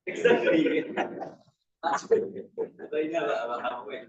Exactly. They never have way to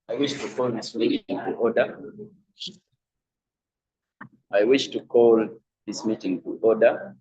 I wish to call this meeting to order. I wish to call this meeting to order.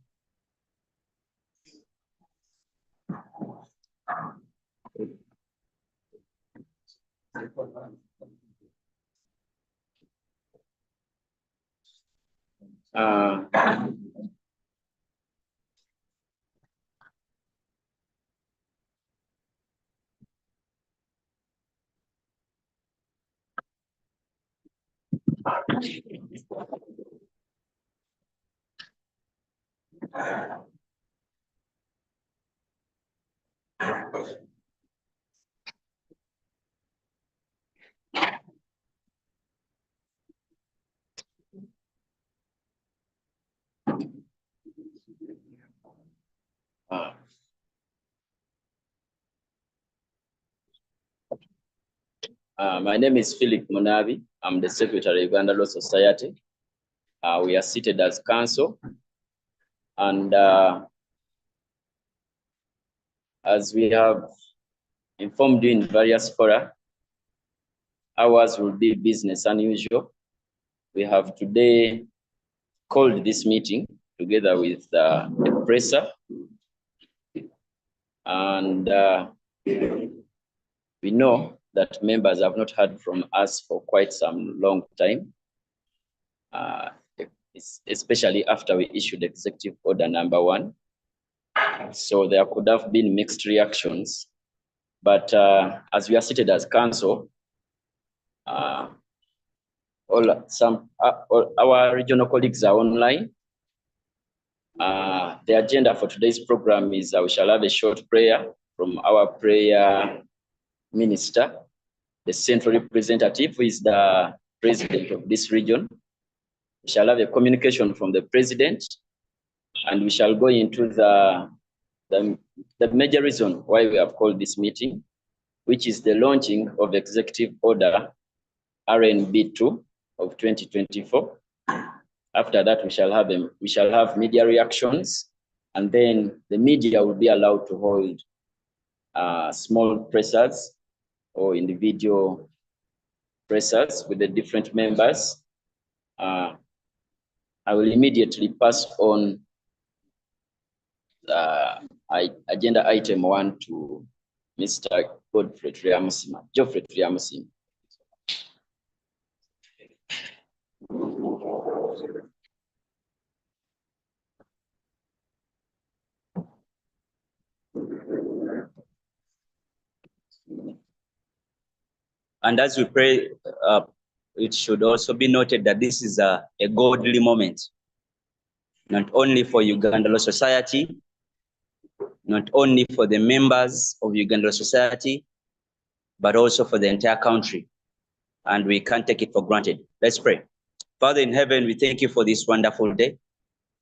My name is Philip Munabi. I'm the Secretary of Uganda Law Society. We are seated as council, and as we have informed you in various fora, ours will be business unusual. We have today called this meeting together with the presser, and we know that members have not heard from us for quite some long time, especially after we issued Executive Order number 1. So there could have been mixed reactions, but as we are seated as council, all our regional colleagues are online. The agenda for today's program is we shall have a short prayer from our prayer minister, the central representative, who is the president of this region. We shall have a communication from the president, and we shall go into the major reason why we have called this meeting, which is the launching of Executive Order RNB2 of 2024. After that, we shall have media reactions, and then the media will be allowed to hold small pressers or individual pressers with the different members. I will immediately pass on agenda item 1 to Mr. Geoffrey Triamusima. And as we pray, it should also be noted that this is a godly moment, not only for Uganda Law Society, not only for the members of Uganda Law Society, but also for the entire country. And we can't take it for granted. Let's pray. Father in heaven, we thank you for this wonderful day.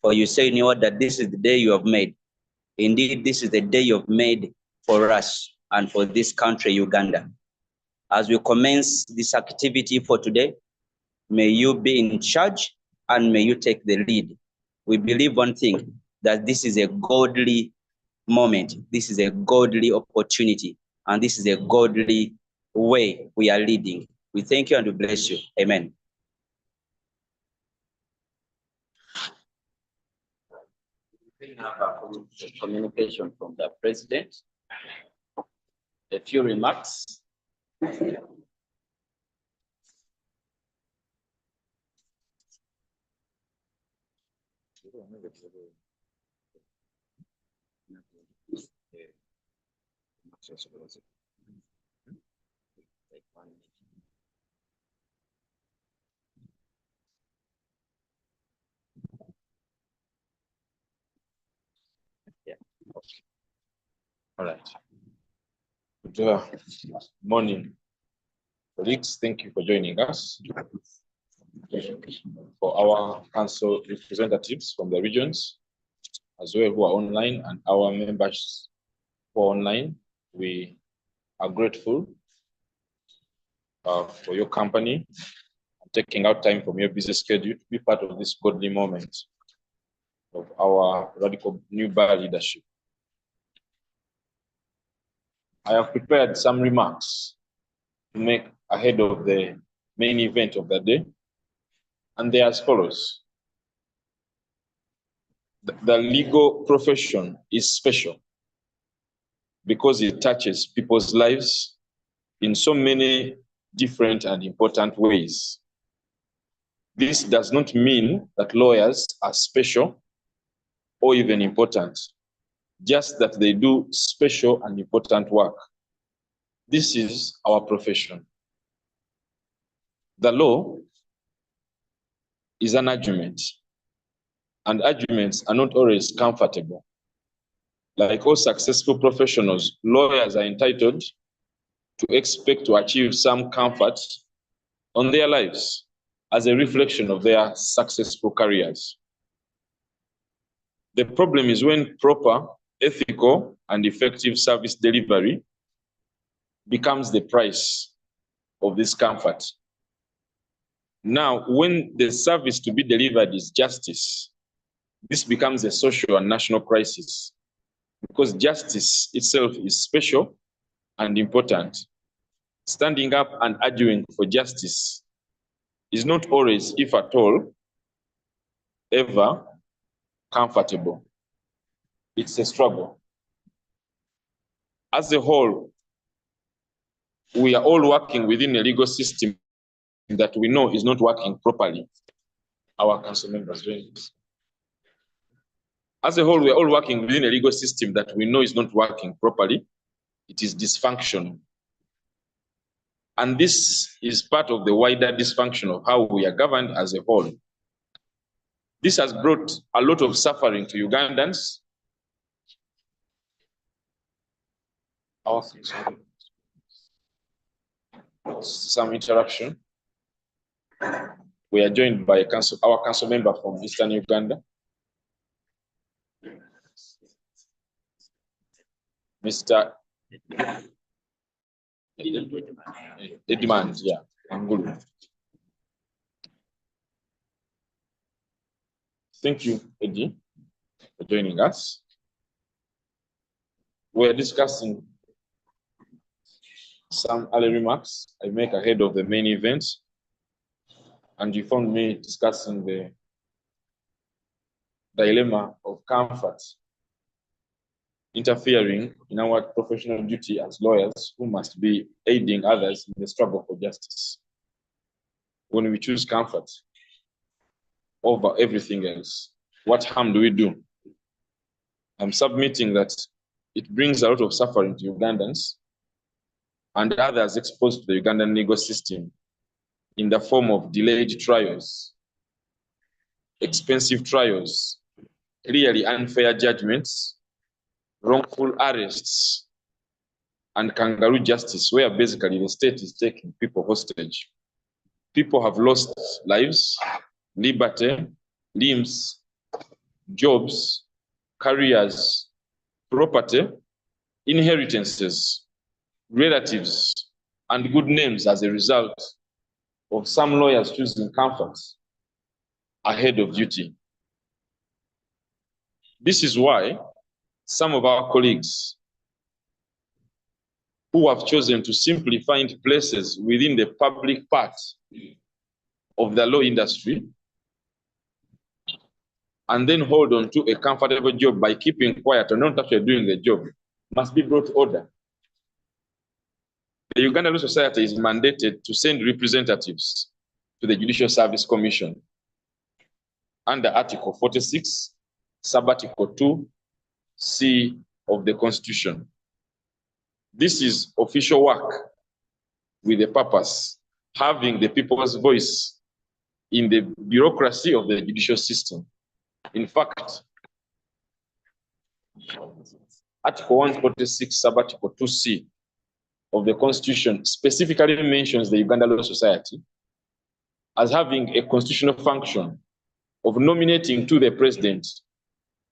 For you say in your word that this is the day you have made. Indeed, this is the day you have made for us and for this country, Uganda. As we commence this activity for today, may you be in charge and may you take the lead. We believe one thing, that this is a godly moment. This is a godly opportunity. And this is a godly way we are leading. We thank you and we bless you. Amen. We have a communication from the president. A few remarks. Yeah. Okay. All right. Good morning, colleagues. Thank you for joining us. For our council representatives from the regions, as well who are online, and our members who are online, we are grateful for your company and taking out time from your busy schedule to be part of this godly moment of our radical new bar leadership. I have prepared some remarks to make ahead of the main event of the day. And they are as follows. The legal profession is special because it touches people's lives in so many different and important ways. This does not mean that lawyers are special or even important, just that they do special and important work. This is our profession. The law is an argument, and arguments are not always comfortable. Like all successful professionals, lawyers are entitled to expect to achieve some comfort on their lives as a reflection of their successful careers. The problem is when proper, ethical, and effective service delivery becomes the price of this comfort. Now, when the service to be delivered is justice, this becomes a social and national crisis because justice itself is special and important. Standing up and arguing for justice is not always, if at all, ever comfortable. It's a struggle. As a whole, we are all working within a legal system that we know is not working properly. Our council members doing this. As a whole, we are all working within a legal system that we know is not working properly. It is dysfunctional. And this is part of the wider dysfunction of how we are governed as a whole. This has brought a lot of suffering to Ugandans. Some interruption. We are joined by our council member from Eastern Uganda, Mr. Edmund, yeah, Angulu. Thank you, Eddie, for joining us. We're discussing some early remarks I make ahead of the main event, and you found me discussing the dilemma of comfort interfering in our professional duty as lawyers who must be aiding others in the struggle for justice. When we choose comfort over everything else, what harm do we do? I'm submitting that it brings a lot of suffering to Ugandans and others exposed to the Ugandan legal system in the form of delayed trials, expensive trials, clearly unfair judgments, wrongful arrests, and kangaroo justice, where basically the state is taking people hostage. People have lost lives, liberty, limbs, jobs, careers, property, inheritances, relatives, and good names as a result of some lawyers choosing comfort ahead of duty. This is why some of our colleagues who have chosen to simply find places within the public part of the law industry and then hold on to a comfortable job by keeping quiet or not actually doing the job must be brought order. The Uganda Law Society is mandated to send representatives to the Judicial Service Commission under Article 46, Sub-Article 2C of the Constitution. This is official work with a purpose, having the people's voice in the bureaucracy of the judicial system. In fact, Article 146, Sub-Article 2C of the Constitution specifically mentions the Uganda Law Society as having a constitutional function of nominating to the president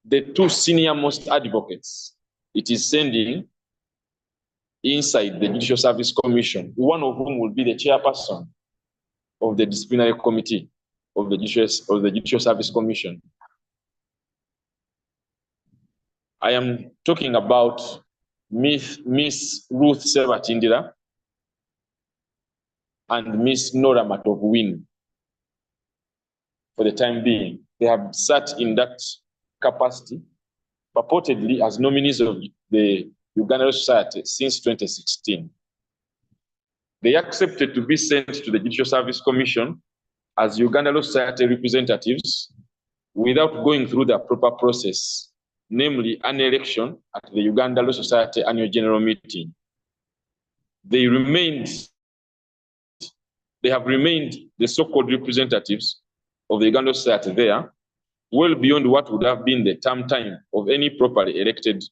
the two senior-most advocates it is sending inside the Judicial Service Commission, one of whom will be the chairperson of the disciplinary committee of the Judicial Service Commission. I am talking about Miss Ruth Sebatindira, and Miss Nora Matovwini. For the time being, they have sat in that capacity, purportedly as nominees of the Uganda Society since 2016. They accepted to be sent to the Judicial Service Commission as Uganda Law Society representatives without going through the proper process, namely an election at the Uganda Law Society annual general meeting. They have remained the so-called representatives of the Uganda Society there, well beyond what would have been the term time of any properly elected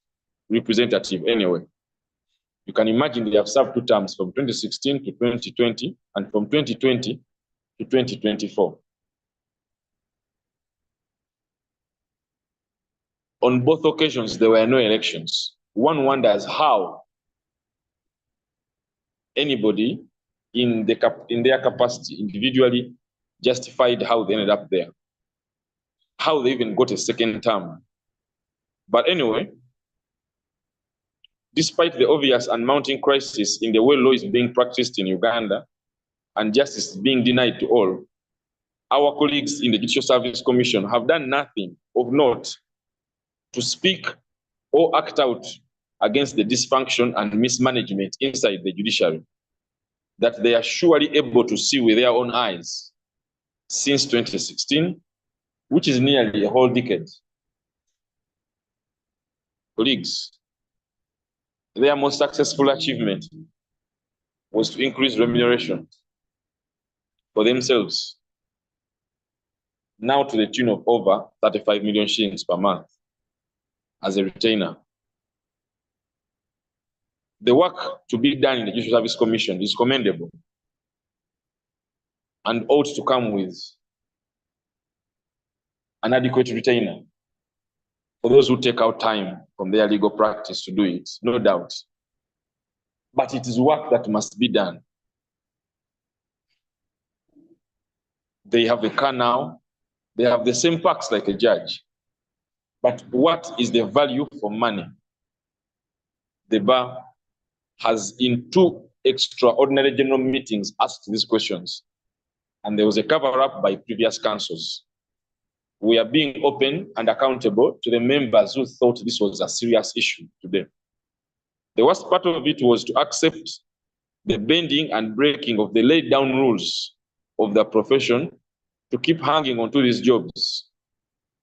representative anyway. You can imagine they have served 2 terms from 2016 to 2020 and from 2020 to 2024. On both occasions, there were no elections. One wonders how anybody in their capacity individually justified how they ended up there, how they even got a second term. But anyway, despite the obvious and mounting crisis in the way law is being practiced in Uganda and justice being denied to all, our colleagues in the Judicial Service Commission have done nothing of note to speak or act out against the dysfunction and mismanagement inside the judiciary that they are surely able to see with their own eyes since 2016, which is nearly a whole decade. Colleagues, their most successful achievement was to increase remuneration for themselves, now to the tune of over 35 million shillings per month as a retainer. The work to be done in the Judicial Service Commission is commendable and ought to come with an adequate retainer for those who take out time from their legal practice to do it, no doubt. But it is work that must be done. They have a car now, they have the same perks like a judge. But what is the value for money? The bar has in 2 extraordinary general meetings asked these questions, and there was a cover-up by previous councils. We are being open and accountable to the members who thought this was a serious issue today. The worst part of it was to accept the bending and breaking of the laid down rules of the profession to keep hanging onto these jobs.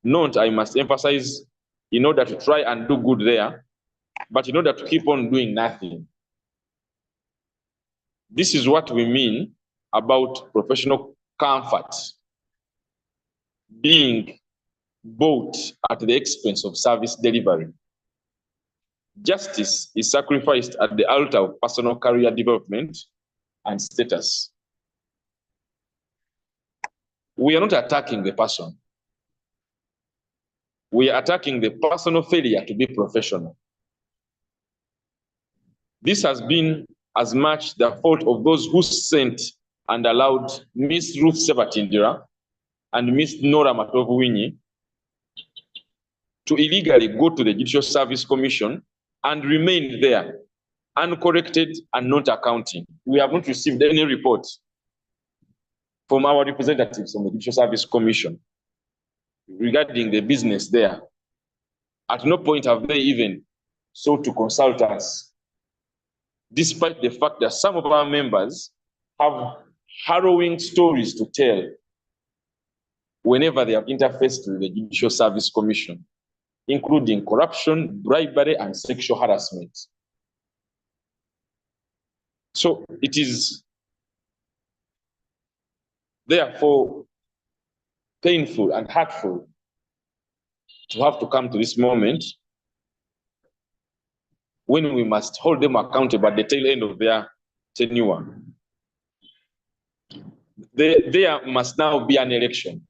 Not, I must emphasize, in order to try and do good there, but in order to keep on doing nothing. This is what we mean about professional comfort being bought at the expense of service delivery. Justice is sacrificed at the altar of personal career development and status. We are not attacking the person. We are attacking the personal failure to be professional. This has been as much the fault of those who sent and allowed Miss Ruth Sebatindira and Miss Nora Matovwini to illegally go to the Judicial Service Commission and remain there, uncorrected and not accounting. We have not received any report from our representatives on the Judicial Service Commission regarding the business there. At no point have they even sought to consult us, despite the fact that some of our members have harrowing stories to tell whenever they have interfaced with the Judicial Service Commission, including corruption, bribery, and sexual harassment. So it is therefore painful and hurtful to have to come to this moment when we must hold them accountable at the tail end of their tenure. There must now be an election.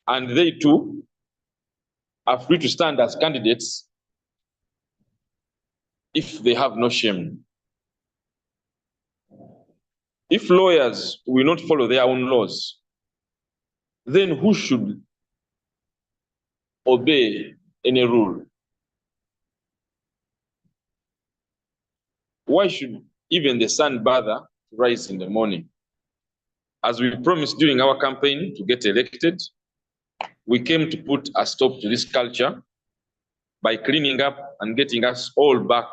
And they too are free to stand as candidates if they have no shame. If lawyers will not follow their own laws, then who should obey any rule? Why should even the sun bather to rise in the morning. As we promised during our campaign to get elected, we came to put a stop to this culture by cleaning up and getting us all back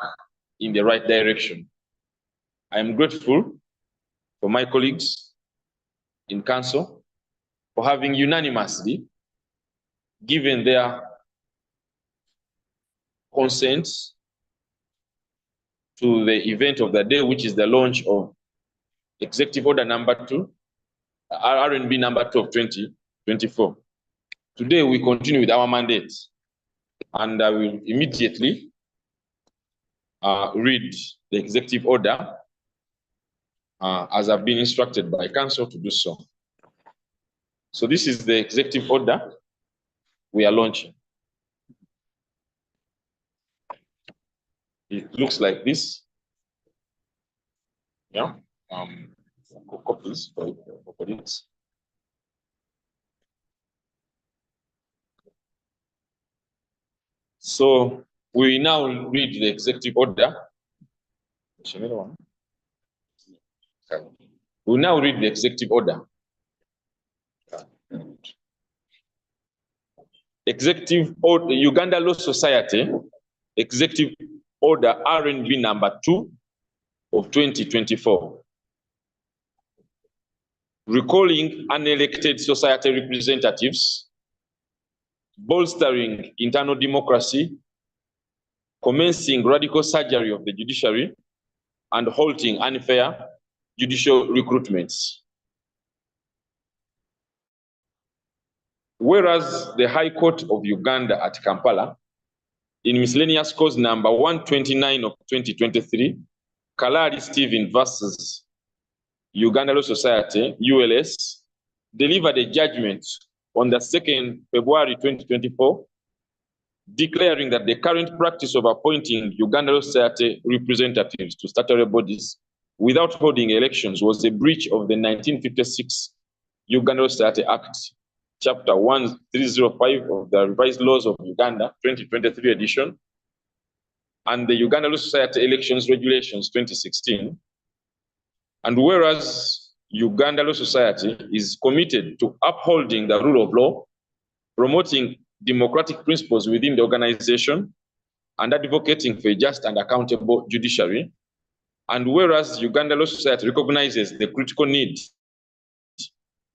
in the right direction. I am grateful for my colleagues in council for having unanimously given their consent to the event of the day, which is the launch of Executive Order number 2, RNB number 2 of 2024. Today, we continue with our mandate, and I will immediately read the executive order as I've been instructed by council to do so. So this is the executive order we are launching. It looks like this. Yeah. Copies for colleagues. So we now read the executive order. We now read the executive order. Executive Order, Uganda Law Society, Executive Order RNB number 2 of 2024. Recalling unelected society representatives, bolstering internal democracy, commencing radical surgery of the judiciary, and halting unfair judicial recruitments. Whereas the High Court of Uganda at Kampala, in miscellaneous cause number 129 of 2023, Kalari Stephen versus Uganda Law Society, ULS, delivered a judgment on the 2nd February 2024, declaring that the current practice of appointing Uganda Law Society representatives to statutory bodies without holding elections was a breach of the 1956 Uganda Law Society Act, Chapter 1305 of the Revised Laws of Uganda, 2023 edition, and the Uganda Law Society Elections Regulations, 2016. And whereas Uganda Law Society is committed to upholding the rule of law, promoting democratic principles within the organization, and advocating for a just and accountable judiciary, and whereas Uganda Law Society recognizes the critical need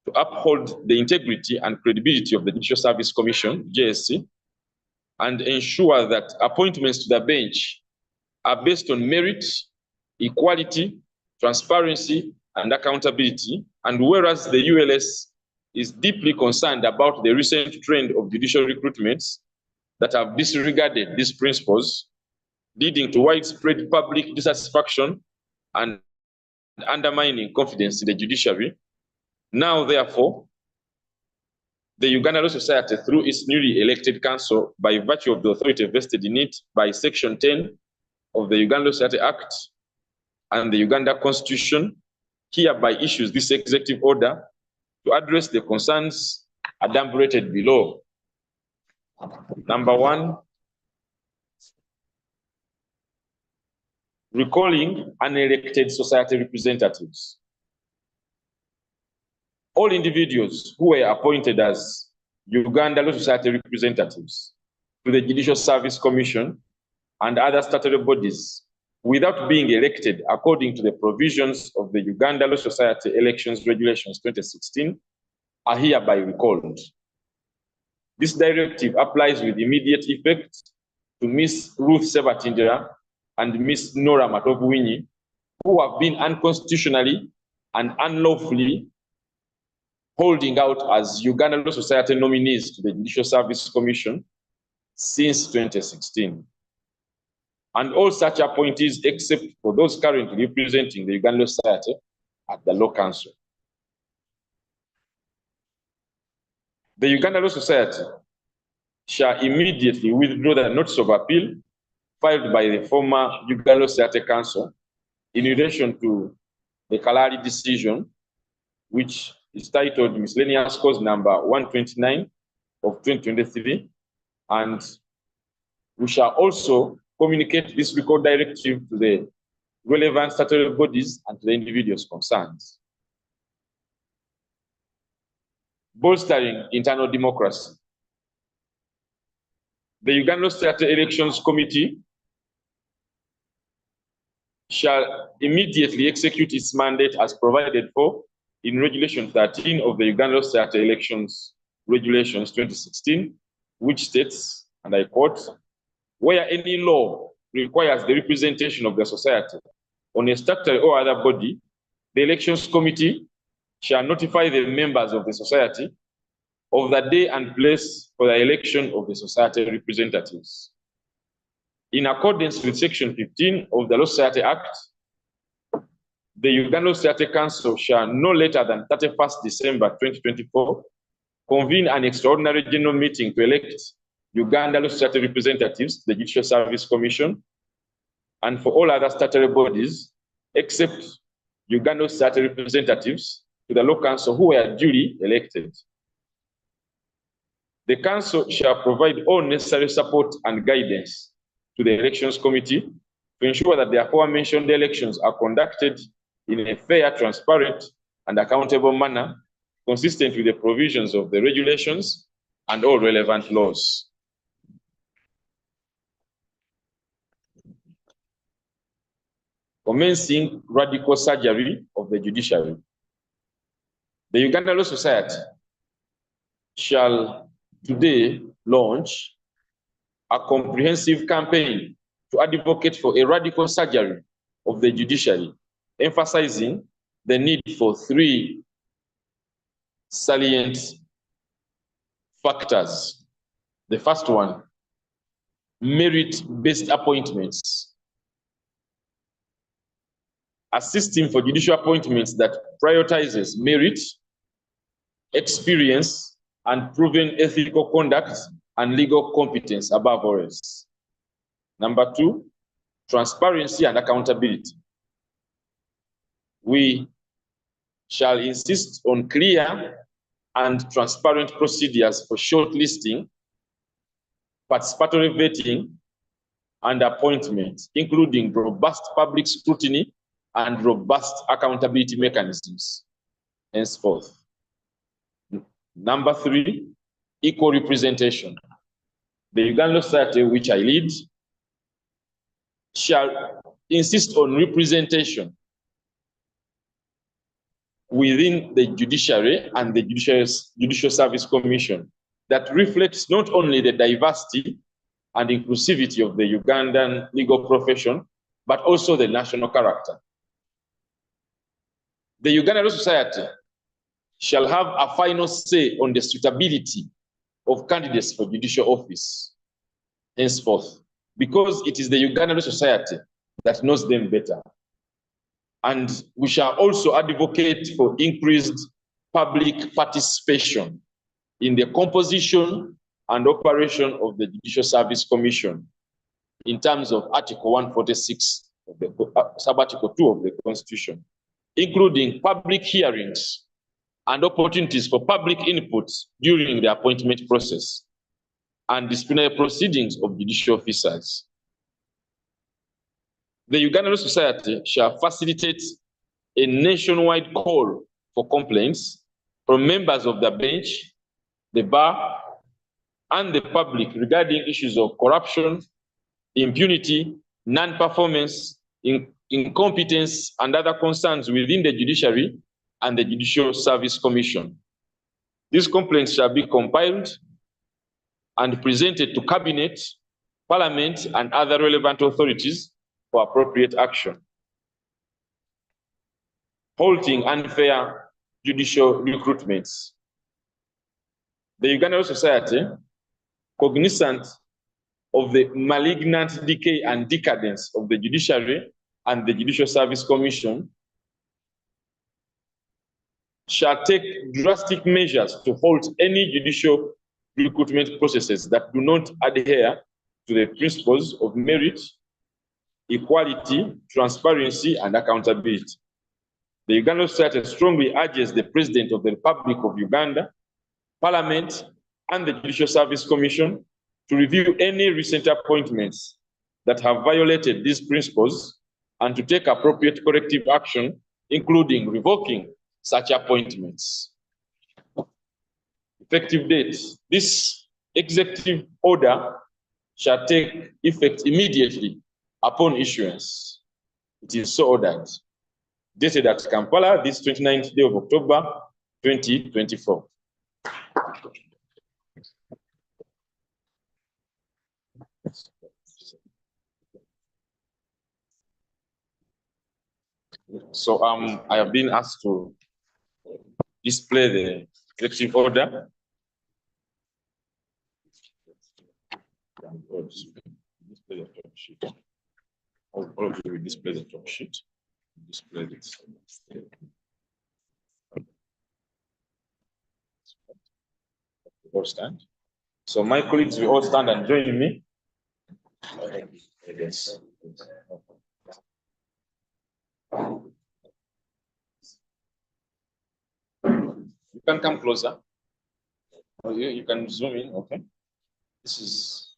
to uphold the integrity and credibility of the Judicial Service Commission, JSC, and ensure that appointments to the bench are based on merit, equality, transparency, and accountability, and whereas the ULS is deeply concerned about the recent trend of judicial recruitments that have disregarded these principles, leading to widespread public dissatisfaction and undermining confidence in the judiciary. Now, therefore, the Uganda Law Society, through its newly elected council, by virtue of the authority vested in it by Section 10 of the Uganda Law Society Act and the Uganda Constitution, hereby issues this executive order to address the concerns adumbrated below. Number 1, recalling unelected society representatives. All individuals who were appointed as Uganda Law Society representatives to the Judicial Service Commission and other statutory bodies without being elected according to the provisions of the Uganda Law Society Elections Regulations 2016 are hereby recalled. This directive applies with immediate effect to Ms. Ruth Sebatindera and Ms. Nora Matovuwinyi, who have been unconstitutionally and unlawfully holding out as Uganda Law Society nominees to the Judicial Service Commission since 2016. And all such appointees except for those currently representing the Uganda Law Society at the Law Council. The Uganda Law Society shall immediately withdraw the notice of appeal filed by the former Uganda Law Society Council in relation to the Kalari decision, which is titled Miscellaneous Cause number 129 of 2023, and we shall also communicate this recall directive to the relevant statutory bodies and to the individuals concerned. Bolstering internal democracy. The Uganda State Elections Committee shall immediately execute its mandate as provided for in Regulation 13 of the Uganda State Elections Regulations 2016, which states, and I quote, where any law requires the representation of the society on a statutory or other body, the Elections Committee shall notify the members of the society of the day and place for the election of the society representatives. In accordance with Section 15 of the Law Society Act, the Uganda Society Council shall no later than 31st December 2024 convene an extraordinary general meeting to elect Uganda Law Society representatives to the Judicial Service Commission and for all other statutory bodies except Uganda Society representatives to the Law Council who were duly elected. The Council shall provide all necessary support and guidance to the Elections Committee to ensure that the aforementioned elections are conducted in a fair, transparent, and accountable manner, consistent with the provisions of the regulations and all relevant laws. Commencing radical surgery of the judiciary. The Uganda Law Society shall today launch a comprehensive campaign to advocate for a radical surgery of the judiciary, emphasizing the need for three salient factors. The first one, merit-based appointments. A system for judicial appointments that prioritizes merit, experience, and proven ethical conduct and legal competence above all else. Number two, transparency and accountability. We shall insist on clear and transparent procedures for shortlisting, participatory vetting, and appointment, including robust public scrutiny and robust accountability mechanisms, henceforth. Number three, equal representation. The Uganda Society, which I lead, shall insist on representation within the judiciary and the Judicial Service Commission that reflects not only the diversity and inclusivity of the Ugandan legal profession, but also the national character. The Uganda Law Society shall have a final say on the suitability of candidates for judicial office, henceforth, because it is the Uganda Law Society that knows them better. And we shall also advocate for increased public participation in the composition and operation of the Judicial Service Commission in terms of Article 146 of the Sub-Article 2 of the Constitution, including public hearings and opportunities for public input during the appointment process and disciplinary proceedings of judicial officers. The Uganda Law Society shall facilitate a nationwide call for complaints from members of the bench, the bar, and the public regarding issues of corruption, impunity, non-performance, incompetence, and other concerns within the judiciary and the Judicial Service Commission. These complaints shall be compiled and presented to Cabinet, Parliament, and other relevant authorities for appropriate action. Halting unfair judicial recruitments. The Uganda Law Society, cognizant of the malignant decay and decadence of the judiciary and the Judicial Service Commission, shall take drastic measures to halt any judicial recruitment processes that do not adhere to the principles of merit, equality, transparency, and accountability. The Uganda Society strongly urges the President of the Republic of Uganda, Parliament, and the Judicial Service Commission to review any recent appointments that have violated these principles and to take appropriate corrective action, including revoking such appointments. Effective date. This executive order shall take effect immediately upon issuance. It is so ordered. Dated at Kampala, this 29th day of October, 2024. So I have been asked to display the executive order. Display the top sheet. All of you will display the top sheet. Display this. All stand. So my colleagues will all stand and join me. Yes. You can come closer. You can zoom in, okay? This is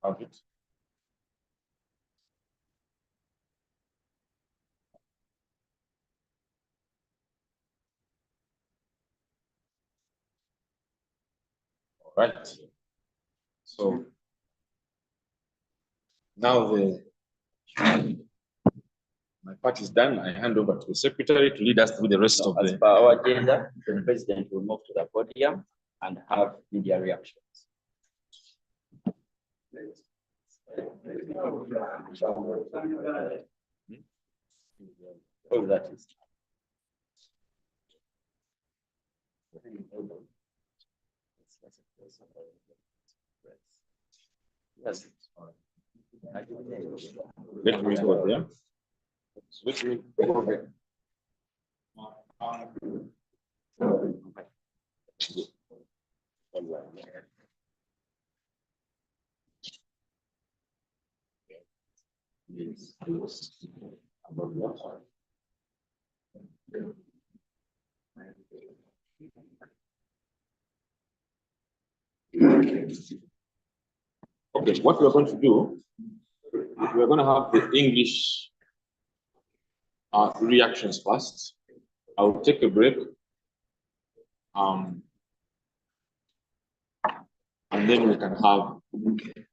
have it. All right. So now my part is done. I hand over to the secretary to lead us through the rest of As the. per our agenda, the president will move to the podium and have media reactions. All that is. Yes. Let me go there. Let me go there. Okay, what we're going to do, we're going to have the English reactions first. I'll take a break. And then we can have the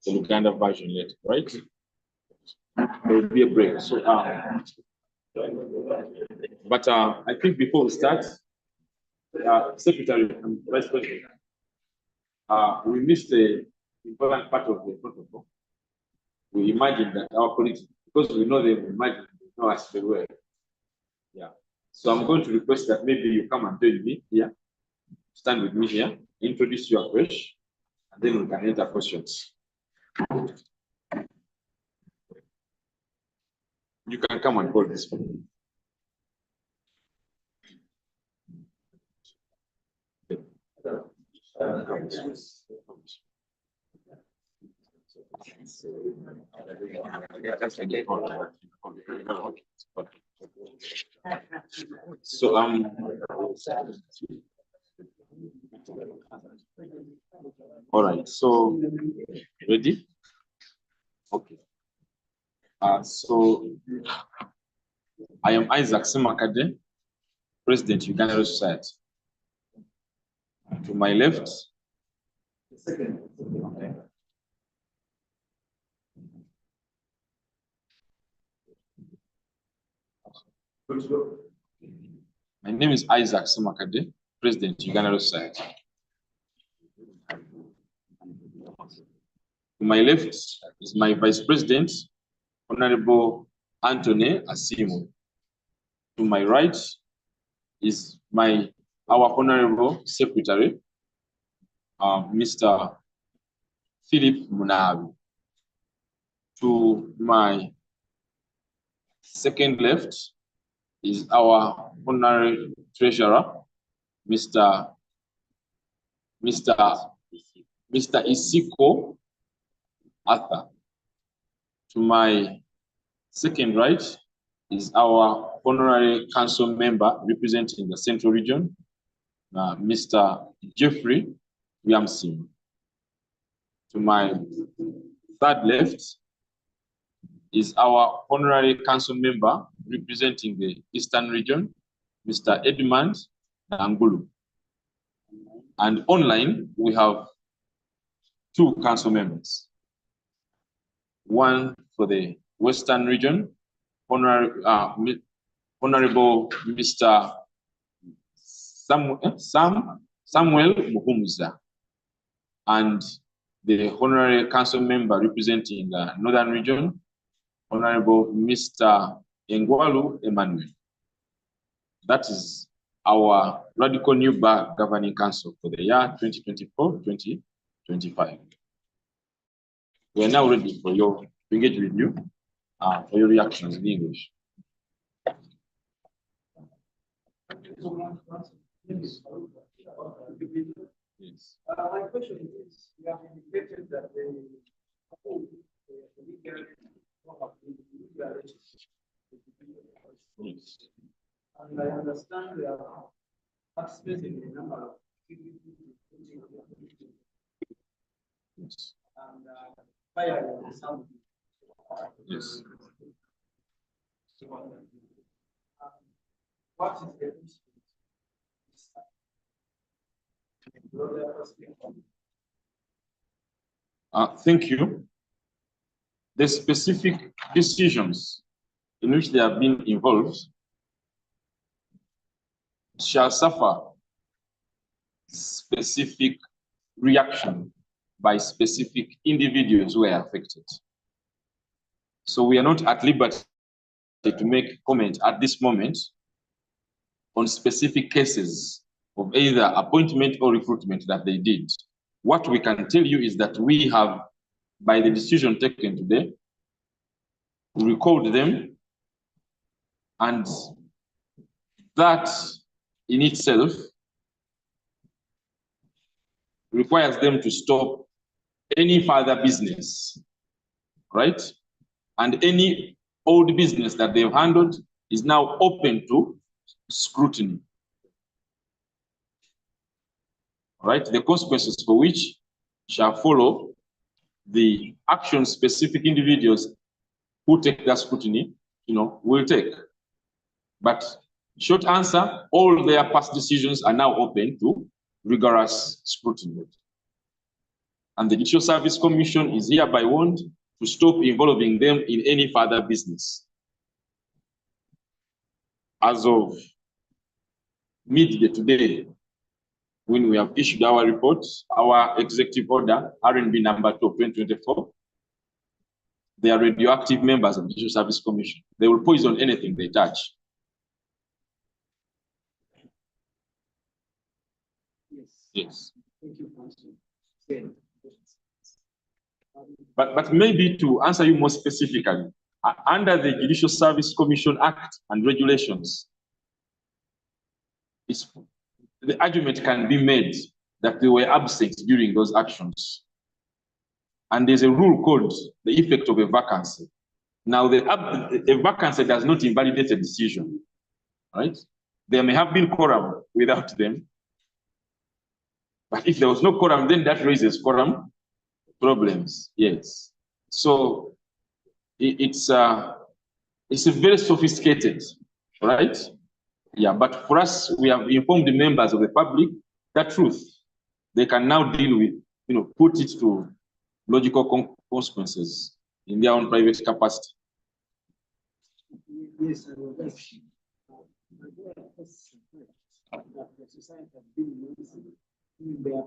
Uganda version later, right? There will be a break. So, but I think before we start, Secretary and Vice President, we missed the important part of the protocol. We imagine that our colleagues, because we know them, imagine they know us very well. Yeah. So I'm going to request that maybe you come and join me here, stand with me here, introduce your afresh, and then we can enter questions. You can come and hold this for me. So all right, so ready? Okay. So I am Isaac Semakade, President, Uganda Law Society. To my left, okay. My name is Isaac Semakade, President, Uganda Law Society. To my left is my Vice President, Honorable Anthony Asimu. To my right is our Honorable Secretary, Mr. Philip Munabi. To my second left is our Honorary Treasurer, Mr. Isiko Arthur. To my Second right is our honorary council member representing the Central Region, Mr. Jeffrey Williamson. To my third left is our honorary council member representing the Eastern Region, Mr. Edmund Angulu. And online, we have two council members. One for the Western Region, Honorable Mr. Samuel Muhumuza, and the honorary council member representing the Northern Region, Honorable Mr. Engwalu Emmanuel. That is our Radical New Bar Governing Council for the year 2024-2025. We are now ready for to engage with you for your reactions in English. Yes. My question is, you have indicated that the Yes. and I understand they are participating in a number of Yes. and fire some. Yes. What is the Thank you. The specific decisions in which they have been involved shall suffer specific reaction by specific individuals who are affected. So we are not at liberty to make comment at this moment on specific cases of either appointment or recruitment that they did. What we can tell you is that we have, by the decision taken today, recalled them, and that in itself requires them to stop any further business, right? And any old business that they've handled is now open to scrutiny. Right? The consequences for which shall follow the action specific individuals who take that scrutiny, will take. But short answer, all their past decisions are now open to rigorous scrutiny. And the Judicial Service Commission is hereby warned to stop involving them in any further business. As of midday today, when we have issued our report, our executive order, RNB number 2 of 2024, they are radioactive members of the Judicial Service Commission. They will poison anything they touch. Yes. Thank you, Council. But maybe to answer you more specifically, under the Judicial Service Commission Act and regulations, the argument can be made that they were absent during those actions. And there's a rule called the effect of a vacancy. Now, a vacancy does not invalidate a decision, right? There may have been quorum without them. But if there was no quorum, then that raises quorum problems, yes. So it's very sophisticated, right? Yeah, but for us, we have informed the members of the public that truth. They can now deal with, put it to logical consequences in their own private capacity. Yes, I will ask. The society has been noticing in their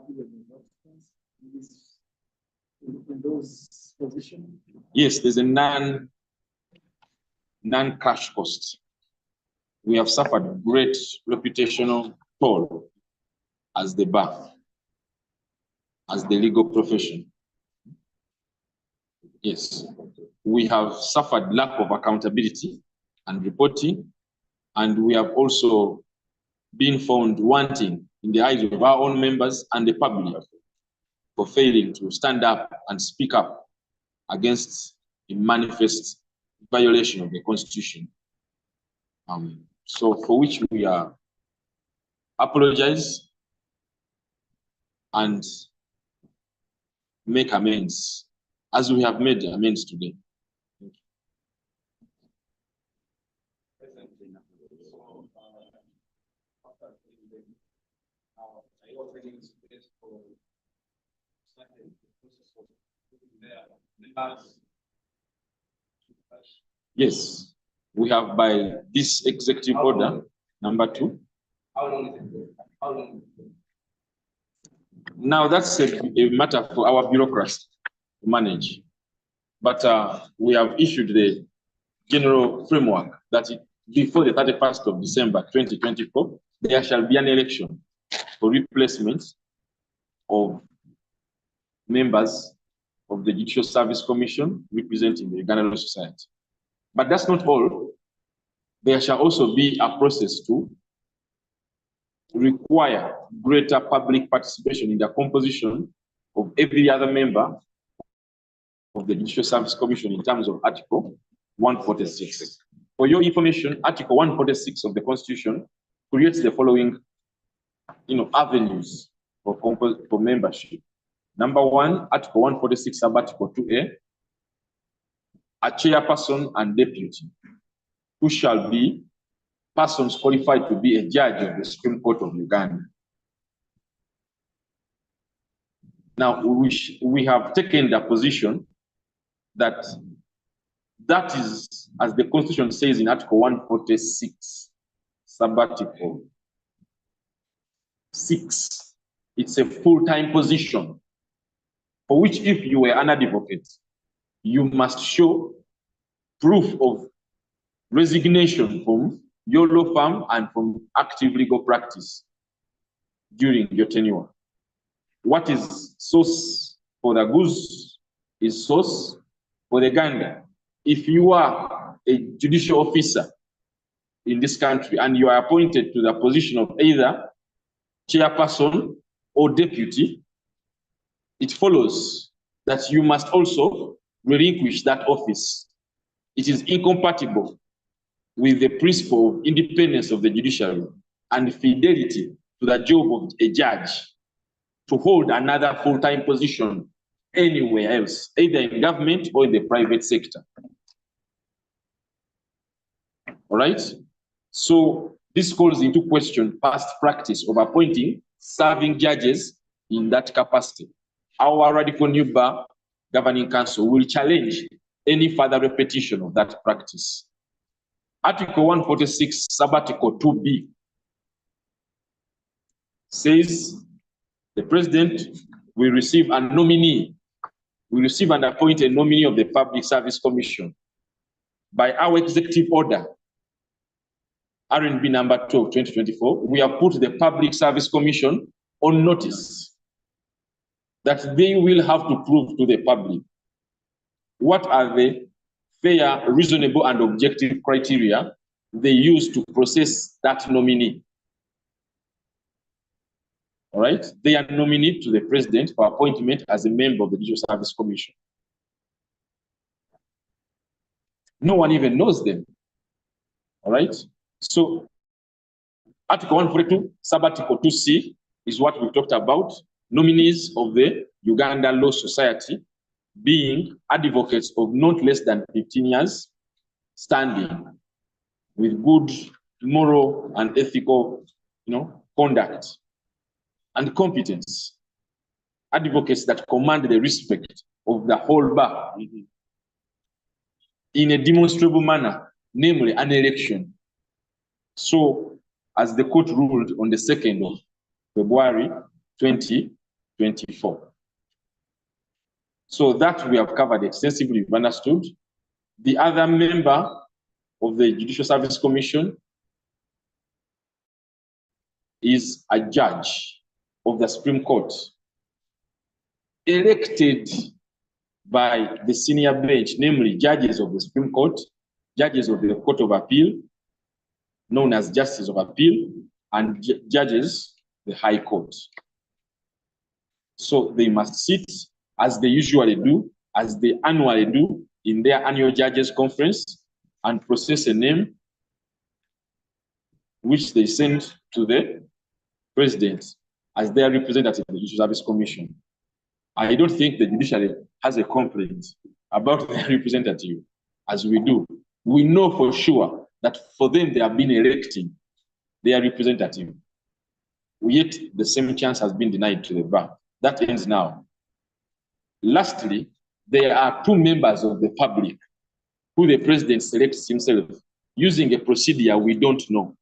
in those positions. Yes, there's a non-cash cost. We have suffered great reputational toll as the bar, as the legal profession. Yes, we have suffered lack of accountability and reporting, and we have also been found wanting in the eyes of our own members and the public for failing to stand up and speak up against a manifest violation of the Constitution. So for which we apologize and make amends, as we have made amends today. Yes, we have by this executive order, number 2. How long is it? How long? Now that's a matter for our bureaucrats to manage. But we have issued the general framework that before the 31st of December 2024, there shall be an election for replacement of members of the Judicial Service Commission representing the Uganda Law Society. But that's not all. There shall also be a process to require greater public participation in the composition of every other member of the Judicial Service Commission in terms of Article 146. For your information, Article 146 of the Constitution creates the following avenues for membership. Number 1, Article 146, sub-Article 2A, a chairperson and deputy, who shall be persons qualified to be a judge of the Supreme Court of Uganda. Now, we have taken the position that is, as the Constitution says in Article 146, sub-Article 6, it's a full-time position for which, if you were an advocate, you must show proof of resignation from your law firm and from active legal practice during your tenure. What is source for the goose is source for the gander. If you are a judicial officer in this country and you are appointed to the position of either chairperson or deputy, it follows that you must also relinquish that office. It is incompatible with the principle of independence of the judiciary and fidelity to the job of a judge to hold another full-time position anywhere else, either in government or in the private sector. All right? So this calls into question past practice of appointing serving judges in that capacity. Our Radical New Bar Governing Council will challenge any further repetition of that practice. Article 146, sub-Article 2B says the president will receive a nominee, will receive and appoint a nominee of the Public Service Commission. By our executive order, RNB number 12, 2024, we have put the Public Service Commission on notice that they will have to prove to the public what are the fair, reasonable, and objective criteria they use to process that nominee. All right? They are nominated to the president for appointment as a member of the Judicial Service Commission. No one even knows them. All right? So, Article 142, sub-Article 2C is what we talked about. Nominees of the Uganda Law Society being advocates of not less than 15 years standing with good moral and ethical conduct and competence. Advocates that command the respect of the whole bar in a demonstrable manner, namely an election. So, as the court ruled on the 2nd of February 2024. So that we have covered extensively, we've understood. The other member of the Judicial Service Commission is a judge of the Supreme Court, elected by the senior bench, namely judges of the Supreme Court, judges of the Court of Appeal, known as Justice of Appeal, and judges the High Court. So they must sit as they usually do, as they annually do, in their annual judges conference and process a name which they send to the president as their representative in the Judicial Service Commission. I don't think the judiciary has a complaint about their representative as we do. We know for sure that for them, they have been electing their representative. Yet the same chance has been denied to the bar. That ends now. Lastly, there are two members of the public who the president selects himself using a procedure we don't know,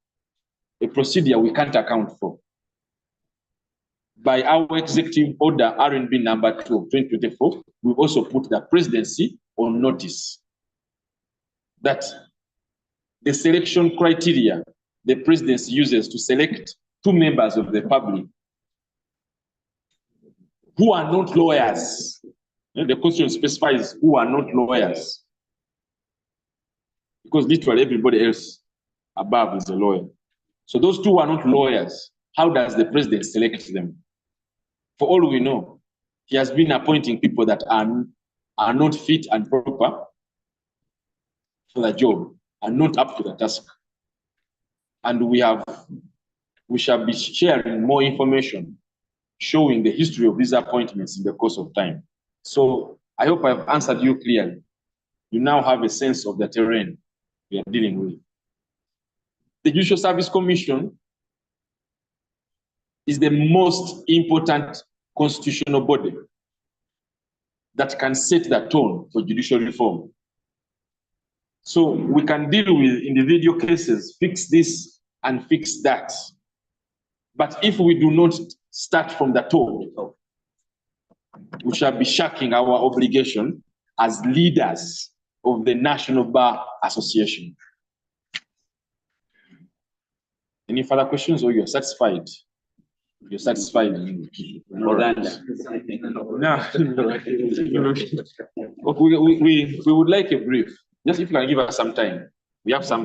a procedure we can't account for. By our executive order RNB number 2 of 2024, we also put the presidency on notice that the selection criteria the presidency uses to select two members of the public who are not lawyers. The question specifies who are not lawyers, because literally everybody else above is a lawyer. So those two are not lawyers. How does the president select them? For all we know, he has been appointing people that are not fit and proper for the job, are not up to the task. And we shall be sharing more information showing the history of these appointments in the course of time. So I hope I've answered you clearly. You now have a sense of the terrain we are dealing with. The Judicial Service Commission is the most important constitutional body that can set the tone for judicial reform. So we can deal with individual cases, fix this and fix that. But if we do not start from the top, we shall be shirking our obligation as leaders of the National Bar Association. Any further questions, or you're satisfied? You're satisfied? Uganda. No. We would like a brief. Just if you can give us some time. We have some